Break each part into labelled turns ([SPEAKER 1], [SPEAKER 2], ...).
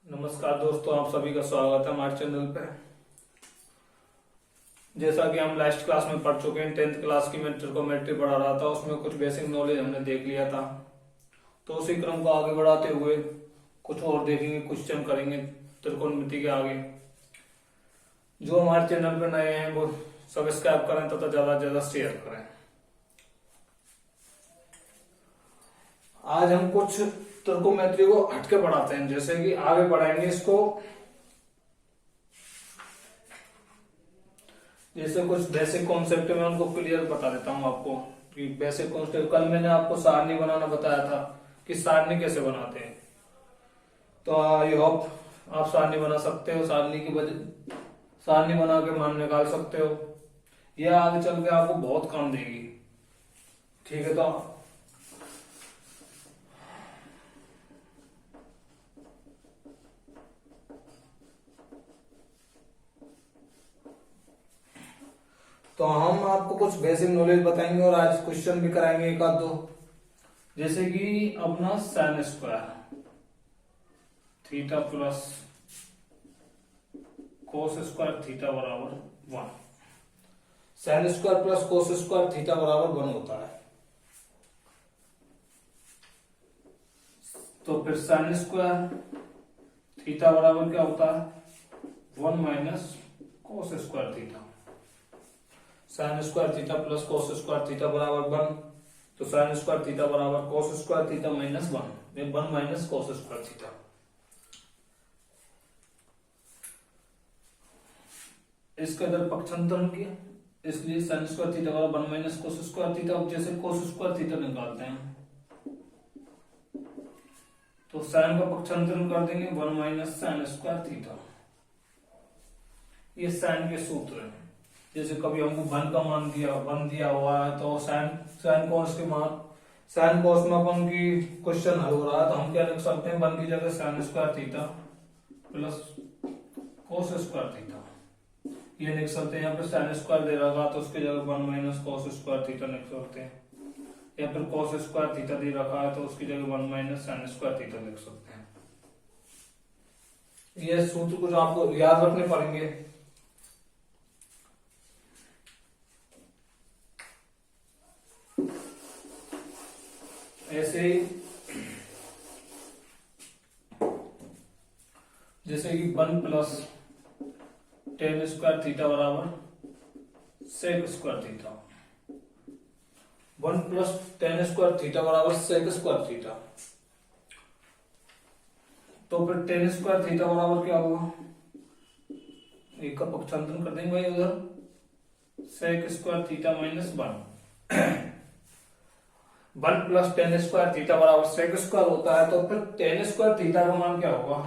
[SPEAKER 1] नमस्कार दोस्तों, आप सभी का स्वागत है हमारे चैनल पे। जैसा कि हम लास्ट क्लास में पढ़ चुके हैं, 10th क्लास की मैं ट्रिकोमेट्री पढ़ा रहा था, उसमें कुछ बेसिक नॉलेज हमने देख लिया था। तो उसी क्रम को आगे बढ़ाते हुए कुछ और देखेंगे, क्वेश्चन करेंगे त्रिकोणमिति के आगे। जो हमारे चैनल पे नए हैं वो सब्सक्राइब करें तथा ज्यादा से ज्यादा शेयर करें। आज हम कुछ त्रिकोणमिति को हटके पढ़ाते हैं, जैसे कि आगे बढ़ाएंगे इसको। जैसे कुछ बेसिक कॉन्सेप्ट में उनको क्लियर बता देता हूं आपको कि बेसिक कॉन्सेप्ट। कल मैंने आपको सारणी बनाना बताया था कि सारणी कैसे बनाते हैं, तो आई होप आप सारणी बना सकते हो। सारणी बना के मान निकाल सकते हो। यह आगे चल के आपको बहुत काम देगी। ठीक है, तो हम आपको कुछ बेसिक नॉलेज बताएंगे और आज क्वेश्चन भी कराएंगे एक आध दो। जैसे कि अपना sign square theta plus cos square theta बराबर 1। Sine square plus cos square theta बराबर 1 होता है। तो फिर साइन स्क्वायर थीटा बराबर क्या होता है? 1 minus cos square theta. Sign square theta plus cos square theta बराबर 1। तो साइन स्क्वायर थीटा बराबर कोस square theta minus 1। 1 minus cos square theta. इसका इधर पक्षांतरण किया, इसलिए साइन स्क्वायर थीटा बराबर 1 माइनस कोस स्क्वायर थीटा। जैसे कोस स्क्वायर थीटा निकालते हैं तो साइन का पक्षांतरण कर देंगे 1 माइनस साइन स्क्वायर थीटा। ये साइन के सूत्र है। जैसे कभी हमको 1 का मान दिया हुआ है तो साइन कॉस के मान साइन कॉस में अपन की क्वेश्चन हल हो रहा है तो हम क्या लिख सकते हैं? 1 की जगह sign square theta plus cos square theta ये लिख सकते हैं। यहाँ पे साइन स्क्वायर दे रखा तो उसकी जगह 1 माइनस कोस स्क्वायर थीटा लिख सकते हैं। या फिर कोस स्क्वायर थीटा दे रखा है तो उसकी जगह 1 माइनस साइन स्क्वायर थीटा लिख सकते हैं। ये सूत्र कुछ आपको याद रखने पड़ेंगे। ऐसे ही जैसे कि 1 प्लस टेन स्क्वायर थीटा बराबर sec square theta. 1 plus tan square theta बराबर सेक स्क्वायर थीटा। तो फिर टेन स्क्वायर थीटा बराबर क्या होगा? एक का पक्षांतरण कर देंगे भाई उधर। Sec square theta minus 1। 1 plus tan square theta बराबर सेक स्क्वायर होता है। तो फिर टेन स्क्वायर थीटा का मान क्या होगा?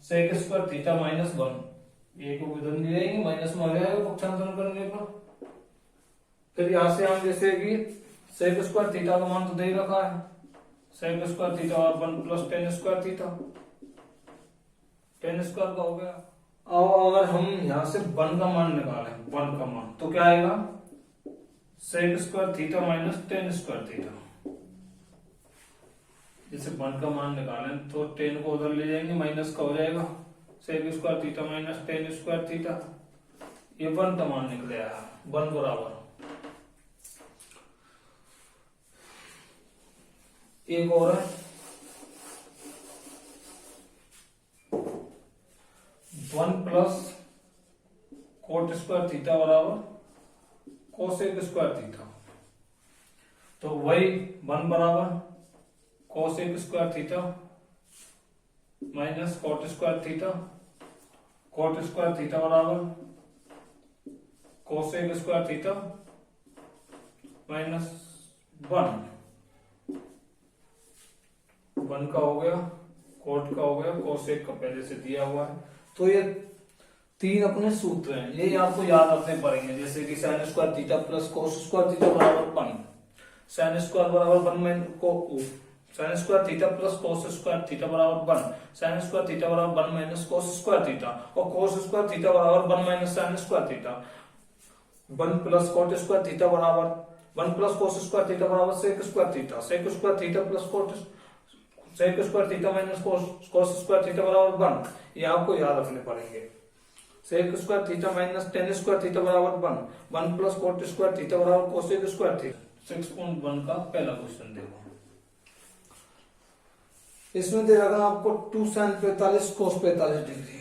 [SPEAKER 1] Sec square theta minus 1। एक को इधर ले जाएंगे, माइनस में आ जाएगा पक्षांतरण करने पर। फिर यहां से हम जैसे कि सेक स्क्वायर थीटा का मान तो दे रखा है, सेक स्क्वायर थीटा और 1 plus tan square theta. Ten square का हो गया। अब अगर हम यहां से 1 का मान निकालें, 1 का मान तो क्या आएगा? Sec square theta minus tan square theta. जैसे 1 का मान निकालें तो 10 को उधर ले जाएंगे, माइनस का हो जाएगा sec square theta minus tan square theta. ये 1 का मान निकले आया 1 बराबर। एक और है 1 प्लस कोट स्क्वायर थीटा बराबर कोसेक स्क्वायर थीटा। तो वही 1 बराबर cosec square theta minus cot square theta. Coat square theta बराबर कोसेक स्क्वायर थीटा माइनस 1 का हो गया, कोट का हो गया, कोसेक का पहले से दिया हुआ है। तो ये 3 अपने सूत्र हैं, ये आपको याद रखने पड़ेंगे। जैसे कि sign square theta plus cos square theta बराबर 1। साइन स्क्वायर बराबर 1 में को sign square theta plus cos square theta बराबर 1। साइन स्क्वायर थीटा बराबर 1 माइनस कोस स्क्वायर थीटा और कोस स्क्वायर थीटा बराबर 1 minus sine square theta. 1 plus cot square theta बराबर 1 plus cos square theta बराबर sec square theta. Sec square theta plus cot sec square theta minus cos square theta बराबर 1, ये आपको याद रखने पड़ेंगे। Sec square theta minus tan square theta बराबर 1, 1 plus cot square theta बराबर कोसेक स्क्वायर थीटा। 6.1 का पहला क्वेश्चन देखो, इसमें दे रखा आपको 2 sin 45 कोस 45 डिग्री,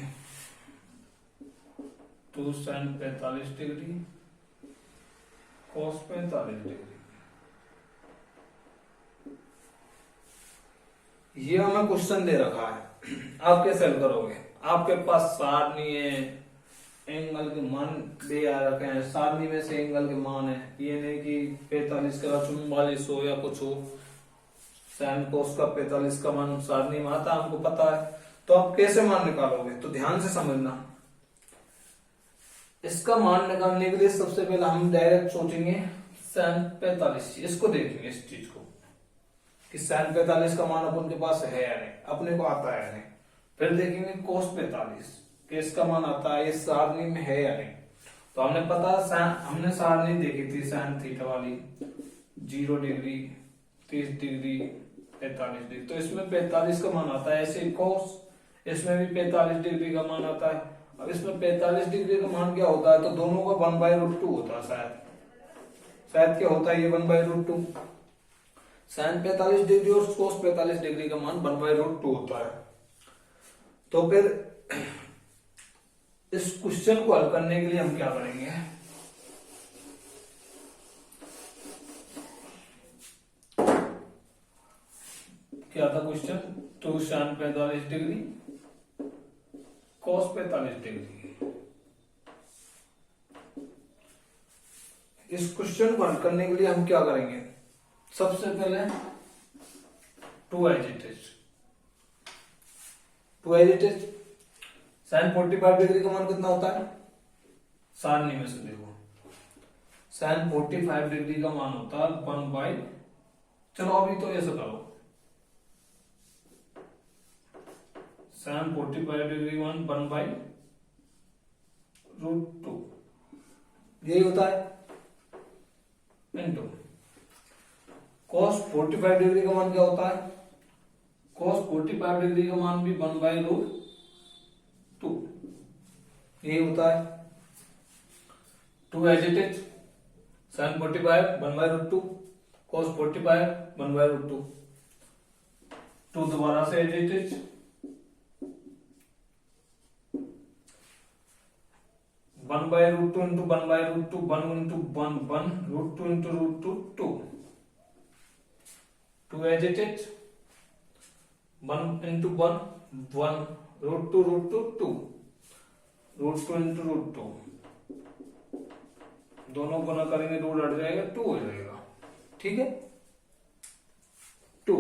[SPEAKER 1] 2 sin 45 डिग्री कोस 45 डिग्री। ये हमें क्वेश्चन दे रखा है, आप कैसे हल करोगे? आपके पास सारणी है, एंगल के मान दे आ रखे हैं, सारणी में से एंगल के मान है, ये नहीं कि 45 का 44 हो या कुछ हो, साइन कोस का 45 का मान सारणी में आता हमको पता है, तो आप कैसे मान निकालोगे? तो ध्यान से समझना, इसका मान निकालने के लिए सबसे पहले हम डायरेक्ट सोचेंगे साइन 45, इसको देखेंगे इस चीज को कि साइन 45 का मान अपन के पास है या नहीं, अपने को आता है या नहीं। फिर देखेंगे कोस 45 कि इसका मान आता है, इस सारणी में है या नहीं। तो हमने पता हमने सारणी देखी थी साइन थीटा वाली, 0 डिग्री, 30 डिग्री, 45 डिग्री, तो इसमें 45 का मान आता है। ऐसे कोस, इसमें भी 45 डिग्री का मान आता है। अब इसमें 45 डिग्री का मान क्या होता है? तो दोनों का 1/√2 होता है, शायद क्या होता है ये 1/√2। साइन 45 डिग्री और कोस 45 डिग्री का मान 1/√2 होता है। तो फिर इस क्वेश्चन को हल करने के लिए हम क्या करेंगे? क्या था क्वेश्चन? 2 sin 45 डिग्री कोस 45 डिग्री। इस क्वेश्चन को हल करने के लिए हम क्या करेंगे? सबसे पहले 2 as it is, sine 45 degree का मान कितना होता है? सारणी में से देखो, साइन 45 डिग्री का मान होता है 1/, चलो अभी तो ऐसा करो, साइन 45 डिग्री मान 1/√2, यही होता है, इंटू cos 45 डिग्री का मान क्या होता है? cos 45 डिग्री का मान भी 1/√2, यही होता है। 2 as it is, sin 45 1/√2, cos 45 1/√2, 2 दोबारा से as it is, 1/√2 into 1/√2, 1 into 1 1, √2 into √2 2, 2 as it is, 1 into 1 1, √2 √2 2, √2 into √2, दोनों गुना करेंगे, रूट हट जाएगा, 2 हो जाएगा, ठीक है। 2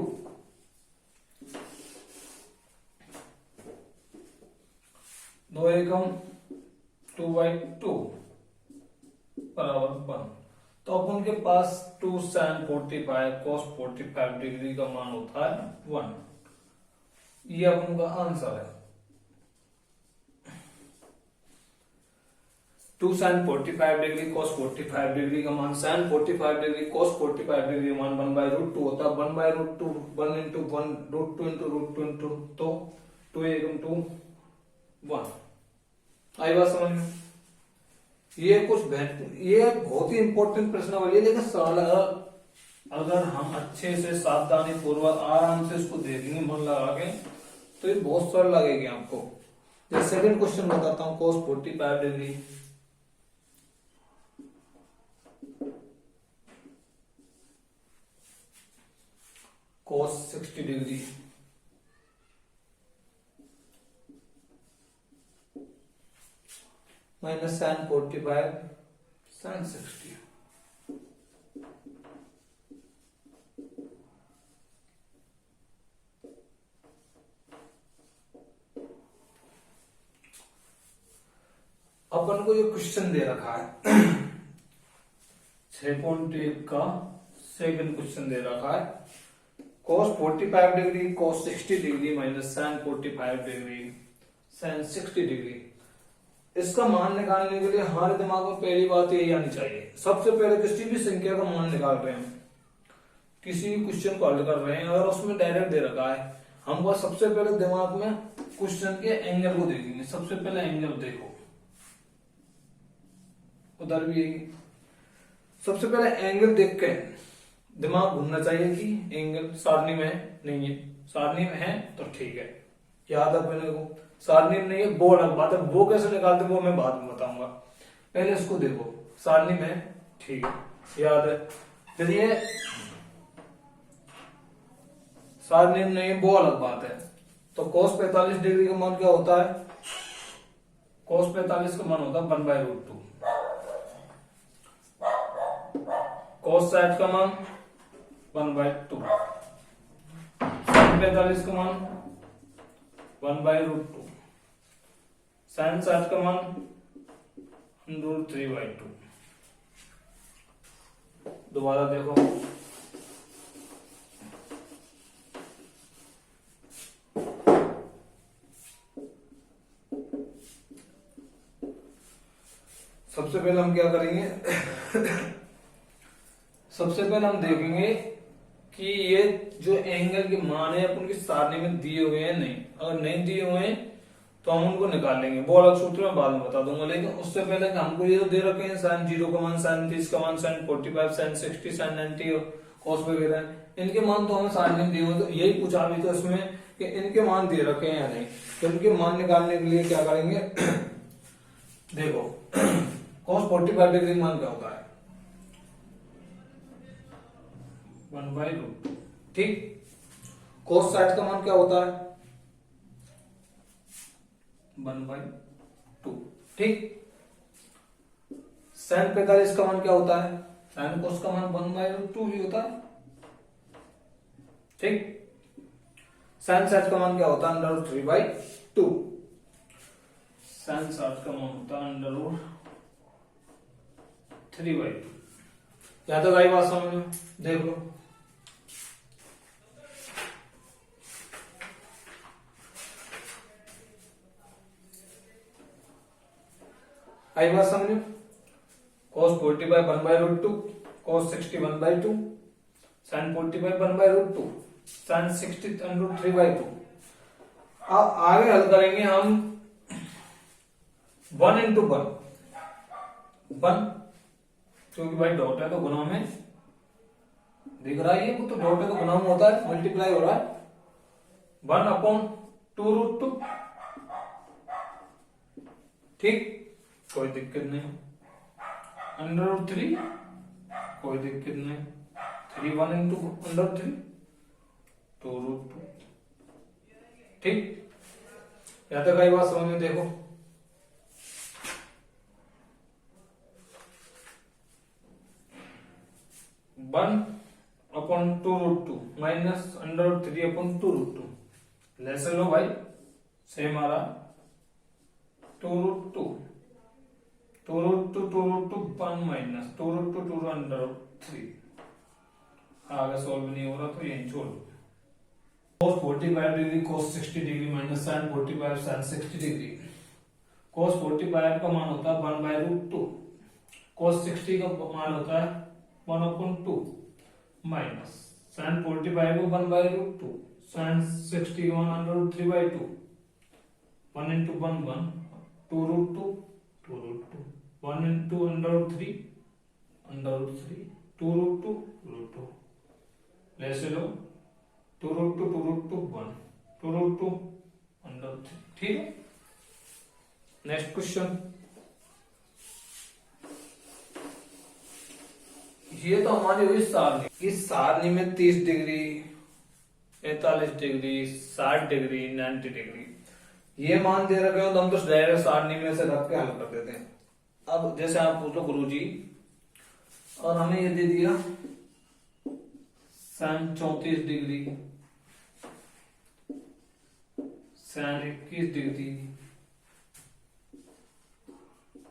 [SPEAKER 1] 2 एकम 2/2 बराबर 1। तो अपन के पास 2 sin 45 cos 45 डिग्री का मान होता है 1, ये अपन का आंसर है। 2 sin 45 डिग्री cos 45 डिग्री का मान, sin 45 डिग्री cos 45 डिग्री का मान 1/√2 होता है, 1/√2, 1 इंटू 1, √2 इंटू √2 इंटू, तो 2 एकम 2 1। आई बात समझ में? ये बहुत ही इंपॉर्टेंट प्रश्न वाली है, लेकिन अगर हम अच्छे से सावधानी पूर्वक आराम से इसको देखेंगे मन लगा के, तो ये बहुत सरल लगेगी आपको। जैसे सेकंड क्वेश्चन बताता हूं, cos 45 degree, cos 60 degree, minus sin 45 sin 60। अपन को ये क्वेश्चन दे रखा है 6.1 का सेकंड क्वेश्चन दे रखा है, cos 45 degree cos 60 degree minus sin 45 degree sin 60 degree. इसका मान निकालने के लिए हमारे दिमाग में पहली बात यही आनी चाहिए, सबसे पहले किसी भी संख्या का मान निकाल रहे हैं, किसी भी क्वेश्चन को हल कर रहे हैं, अगर उसमें डायरेक्ट दे रखा है हमको सबसे पहले दिमाग में क्वेश्चन के एंगल को देखेंगे। सबसे पहले एंगल देखो, उधर भी है। सबसे पहले एंगल देख के दिमाग घूमना चाहिए कि एंगल सारणी में है नहीं है। सारणी में है तो ठीक है, याद अपने को। सारणी में नहीं है वो अलग बात है, वो कैसे निकालते वो मैं बाद में बताऊंगा। पहले इसको देखो, सारणी में ठीक है, याद है। चलिए सारणी में नहीं है वो अलग बात है। तो cos 45 डिग्री का मान क्या होता है? cos 45 का मान होता है 1/√2। cos 60 का मान 1/2। sin 45 का मान 1/√2। sin 60 का मान √3/2। दोबारा देखो, सबसे पहले हम क्या करेंगे सबसे पहले हम देखेंगे कि ये जो एंगल के मान है अपन की सारणी में दिए हुए हैं नहीं। अगर नहीं दिए हुए हैं तो हम उनको निकाल लेंगे, वो अलग सूत्र में बाद में बता दूंगा। लेकिन उससे पहले हमको ये तो दे रखे हैं sin 0 का मान, sin 30 का मान, sin 45, sin 60, sin 90 cos वगैरह, इनके मान तो हमें सारणी में दिए हुए। तो यही पूछा भी तो इसमें कि इनके मान दे रखे हैं या नहीं। तो इनके मान निकालने के लिए क्या करेंगे देखो cos 45 डिग्री मान क्या होता है? 1/√2। ठीक। cos 60 का मान क्या होता है? 1/2। ठीक। sin 45 का मान क्या होता है? sin cos का मान 1/√2 ही होता है। ठीक। sin 60 का मान क्या होता है? √3/2। sin 60 का मान होता है √3/2। या तो भाई बात समझ में, देख लो। आई बात समझ, cos 45 1/√2, cos 60 1/2, sin 45 1/√2, sin 60 √3/2। अब आगे हल करेंगे हम 1 into 1, क्योंकि भाई डॉट है तो गुना में दिख रहा है, वो तो डॉट है तो गुना में होता है, मल्टीप्लाई हो रहा है। 1/2√2। ठीक, कोई दिक्कत नहीं। √3, कोई दिक्कत नहीं। 3 1 into √3 2√2। ठीक, या तो कई बात समझ में देखो। One upon 2√2 minus √3 upon 2√2। Lesson लो भाई, सेम आ रहा। 2√2 1 माइनस 2√2 √3। आगे सॉल्व नहीं हो रहा तो यही छोड़ दो। cos 45 degree cos 60 degree minus sin 45 sin 60 degree. cos 45 का मान होता है 1/√2। cos 60 का मान होता है 1/2 माइनस sin 45 को 1/√2, sin 60 का मान √3/2। 1 into 1 1, 2√2 2√2, 1 into √3 √3, 2√2 √2। ऐसे लो 2√2 2√2 1, 2√2 √3। ठीक है, नेक्स्ट क्वेश्चन। ये तो हमारी हुई सारणी। इस सारणी में 30 डिग्री 45 डिग्री 60 डिग्री 90 डिग्री ये मान दे रखे हो तो हम तो डायरेक्ट सारणी में से रख के हल कर देते हैं। अब जैसे आप पूछो गुरुजी, और हमें ये दे दिया sin 34 degree, sin 21 degree,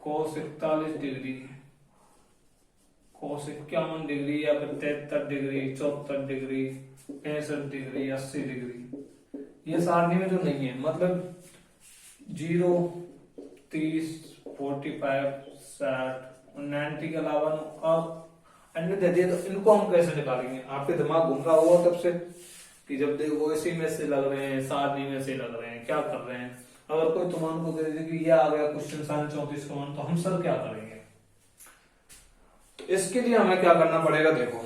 [SPEAKER 1] cos 41 degree, cos 51 degree, या फिर 73 डिग्री, 74 डिग्री, 65 डिग्री, 80 डिग्री। ये सारणी में जो नहीं है, मतलब 0 30 45 60 और 90 के अलावा आप अन्य दे दिए, तो इनको हम कैसे निकालेंगे? आपके दिमाग घूम रहा होगा तब से। कि जब देखो इसी में से लग रहे हैं, सारणी में से लग रहे हैं, क्या कर रहे हैं। अगर कोई तुमान को दे दे कि ये आ गया क्वेश्चन साइन 34 का मान, तो हम सर क्या करेंगे। तो इसके लिए हमें क्या करना पड़ेगा, देखो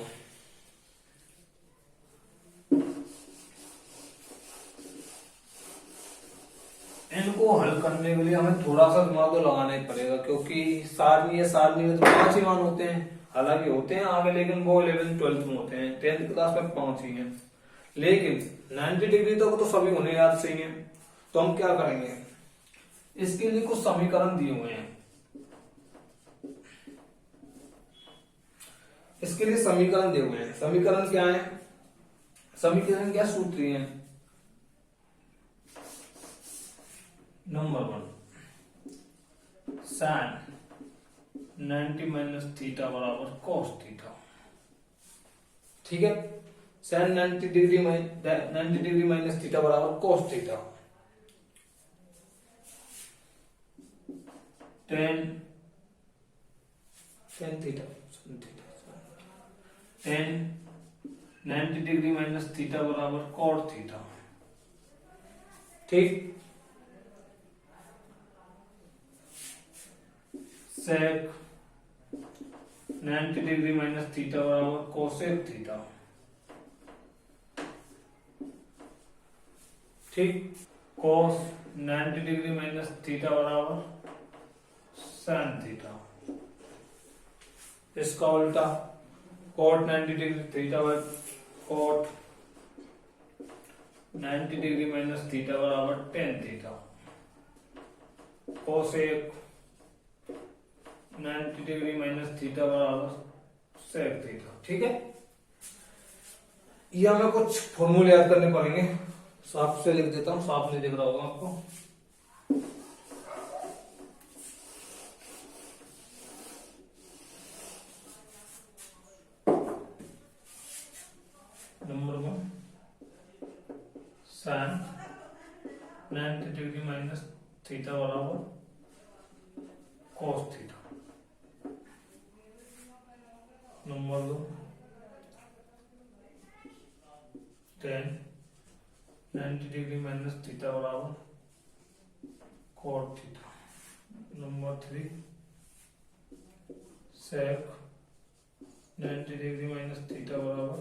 [SPEAKER 1] इनको हल करने के लिए हमें थोड़ा सा दिमाग तो लगाना ही पड़ेगा, क्योंकि सारणी है, सारणी में तो 5 ही मान होते हैं, हालांकि होते हैं आगे, लेकिन वो 11 12 में होते हैं, 10th क्लास में 5 ही हैं। लेकिन 90 डिग्री तक तो सभी उन्हें याद सही है। तो हम क्या करेंगे, इसके लिए कुछ समीकरण दिए हुए हैं। इसके लिए समीकरण दिए हुए हैं। समीकरण क्या है, समीकरण क्या सूत्र है। नंबर 1, साइन 90 माइनस थीटा बराबर कॉस थीटा। ठीक है, साइन 90 डिग्री माइनस थीटा बराबर cos theta. Tan theta 90 degree minus theta बराबर कॉट थीटा। ठीक, सेक 90 डिग्री माइनस थीटा बराबर कोसेक थीटा। ठीक, कोस 90 डिग्री माइनस थीटा बराबर साइन थीटा। इसका उल्टा cot 90 degree theta by cot 90 degree minus theta बराबर tan theta. Cosec 90 degree minus theta बराबर sec theta. ठीक है, ये हमें कुछ फॉर्मूले याद करने पड़ेंगे। साफ से लिख देता हूं, साफ नहीं दिख रहा होगा आपको। Number 1, sine 90 degree minus theta बराबर cos theta. Number 2, tan 90 degree minus theta बराबर cot theta. Number 3, sec 90 degree minus theta बराबर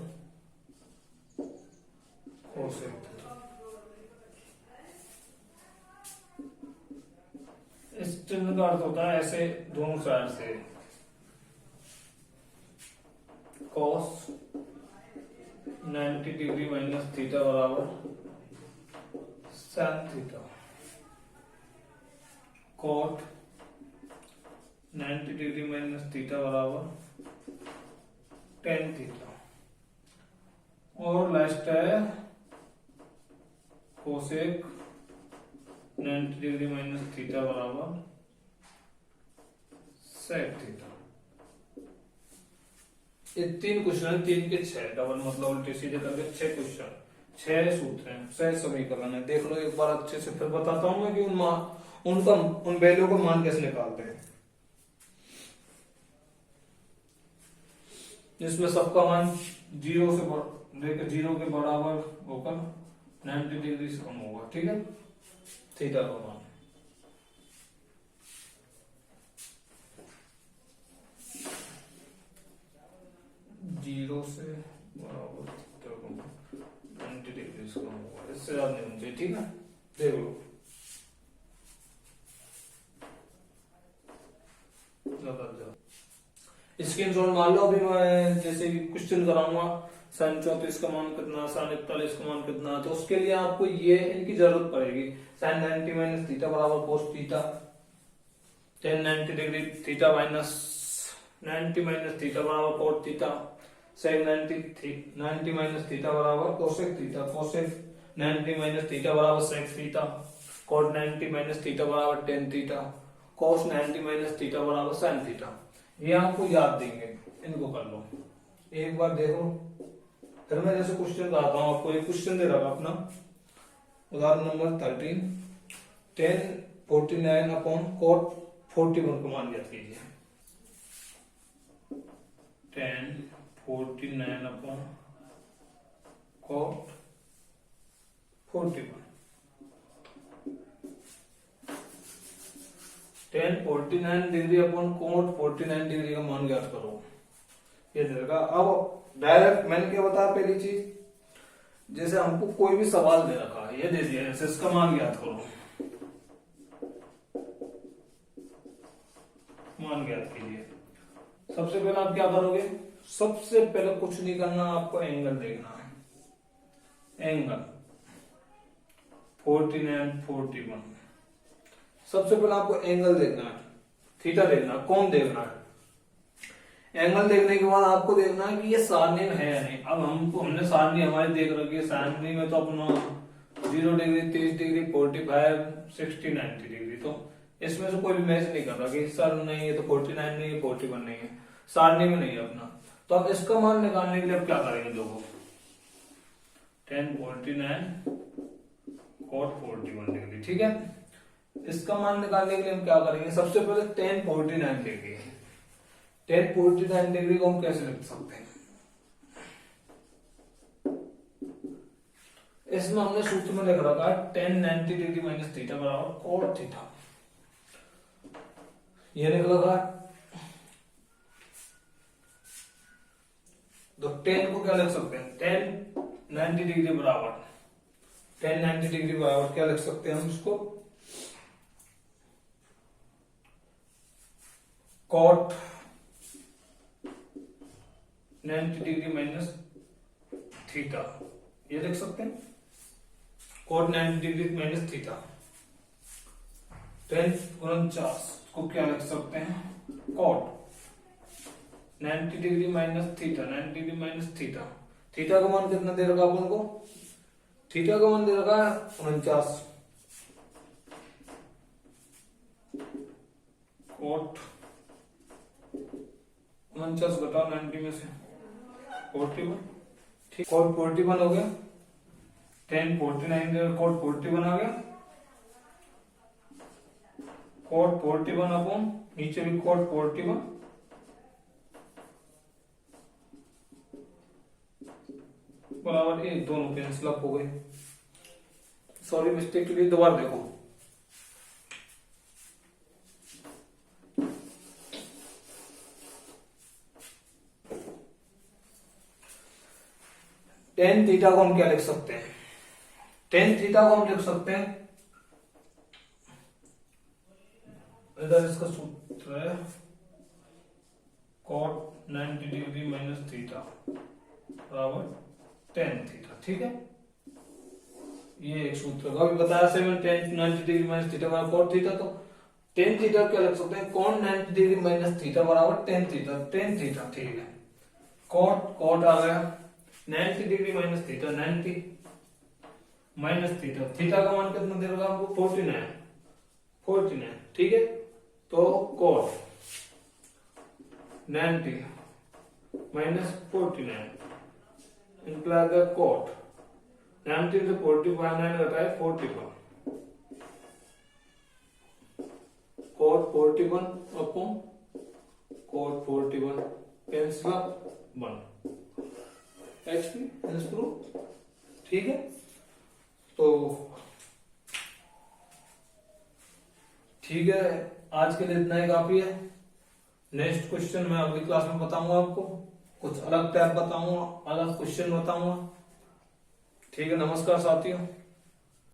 [SPEAKER 1] कोसेक थीटा। इस चिन्ह का अर्थ होता है ऐसे दोनों साइड से कॉस 90 डिग्री माइनस थीटा बराबर sine theta. Cot 90 degree minus theta बराबर टेन थीटा। और लास्ट है कोसेक 90 डिग्री माइनस थीटा बराबर सेक थीटा। ये 3 क्वेश्चन, 3 के 6, डबल मतलब उल्टे सीधे करके 6 क्वेश्चन, 6 सूत्र हैं, 6 समीकरण है। देख लो एक बार अच्छे से, फिर बताता हूं मैं कि उन वैल्यू को मान कैसे निकालते हैं। जिसमें सबका मान 0 से लेकर 0 के बराबर होकर 90 डिग्री से कम होगा। ठीक है, थीटा का मान 0 से बराबर 90 डिग्री से कम होगा, इससे ज्यादा नहीं होना चाहिए। ठीक है, देख लो स्क्रीनशॉट मार लो। अभी मैं जैसे क्वेश्चन कराऊंगा, साइन 34 का मान कितना, साइन 41 का मान कितना, तो उसके लिए आपको ये इनकी जरूरत पड़ेगी। साइन 90 माइनस थीटा बराबर cos theta, tan 90 degree theta minus 90 minus theta बराबर cot theta, sec 90 minus theta बराबर cosec theta, cosec 90 minus theta बराबर sec theta, cot 90 minus theta बराबर tan theta, cos 90 minus theta बराबर sine theta. ये आपको याद देंगे, इनको कर लो एक बार, देखो। फिर मैं जैसे क्वेश्चन बताता हूँ आपको। एक क्वेश्चन दे रहा अपना, उदाहरण नंबर 13, टेन 49 अपॉन कोट 41 को मान ज्ञात कीजिए। 10 49 upon coat 41 tan 49 degree upon coat 49 degree का मान ज्ञात करो। ये देगा। अब डायरेक्ट मैंने क्या बताया पहली चीज, जैसे हमको कोई भी सवाल दे रखा है, ये दे दिया है, इसका मान ज्ञात करो, मान ज्ञात कीजिए। सबसे पहले आप क्या करोगे, सबसे पहले कुछ नहीं करना, आपको एंगल देखना है। एंगल 49 41, सबसे पहले आपको एंगल देखना है, थीटा देखना है, कोण देखना है। एंगल देखने के बाद आपको देखना है कि ये सारणी में है या नहीं। अब हमने सारणी हमारी देख रखी है, सारणी में तो अपना 0 डिग्री 30 डिग्री 45 60 90 डिग्री, तो इसमें से कोई भी मैच नहीं कर रहा कि सर नहीं है तो 49 नहीं है 41 नहीं है, सारणी में नहीं है अपना। तो अब इसका मान निकालने के लिए अब क्या करेंगे, देखो tan 49 cot 41 डिग्री, ठीक है। इसका मान निकालने के लिए हम क्या करेंगे, सबसे पहले tan 49 लेंगे। tan 49 डिग्री को हम कैसे लिख सकते हैं, इसमें हमने सूत्र में लिख रखा है tan 90 डिग्री माइनस थीटा बराबर cot थीटा, ये लिख रखा है। तो tan को क्या लिख सकते हैं, tan 90 डिग्री बराबर, tan 90 डिग्री बराबर क्या लिख सकते हैं हम इसको, cot 90 डिग्री माइनस थीटा, ये लिख सकते हैं cot 90 degree minus theta. tan 49 को क्या लिख सकते हैं, cot 90 degree minus theta, 90 degree minus theta. Theta का मान कितना दे रखा अपन को, थीटा का मान दे रखा है 49, cot 49 घटाओ 90 में से 41, ठीक, cot 41 हो गया, tan 49 cot 41 आ गया, cot 41 अपॉन नीचे भी cot 41 बराबर ये दोनों कैंसिल अप हो गए। सॉरी मिस्टेक के लिए दोबारा देखो, tan थीटा को हम क्या लिख सकते हैं, tan थीटा को हम लिख सकते हैं, इधर इसका सूत्र है cot 90 डिग्री माइनस थीटा बराबर tan थीटा, ठीक है। ये एक सूत्र का भी बताया से मैंने, tan 90 डिग्री माइनस थीटा बराबर cot थीटा, तो tan थीटा क्या लिख सकते हैं, cot 90 डिग्री माइनस थीटा बराबर tan थीटा, tan थीटा, ठीक है। cot आ गया 90 degree minus theta, 90 minus theta, theta का मान कितना दे रहा है हमको 49, ठीक है। तो cot 90 माइनस 49 इनका cot 90 से 49 घटाए 41, cot 41 upon cot 41 cancel 1 proof, ठीक है। तो ठीक है, आज के लिए इतना ही काफी है। नेक्स्ट क्वेश्चन मैं अगली क्लास में बताऊंगा, आपको कुछ अलग टाइप बताऊंगा, अलग क्वेश्चन बताऊंगा, ठीक है। नमस्कार साथियों।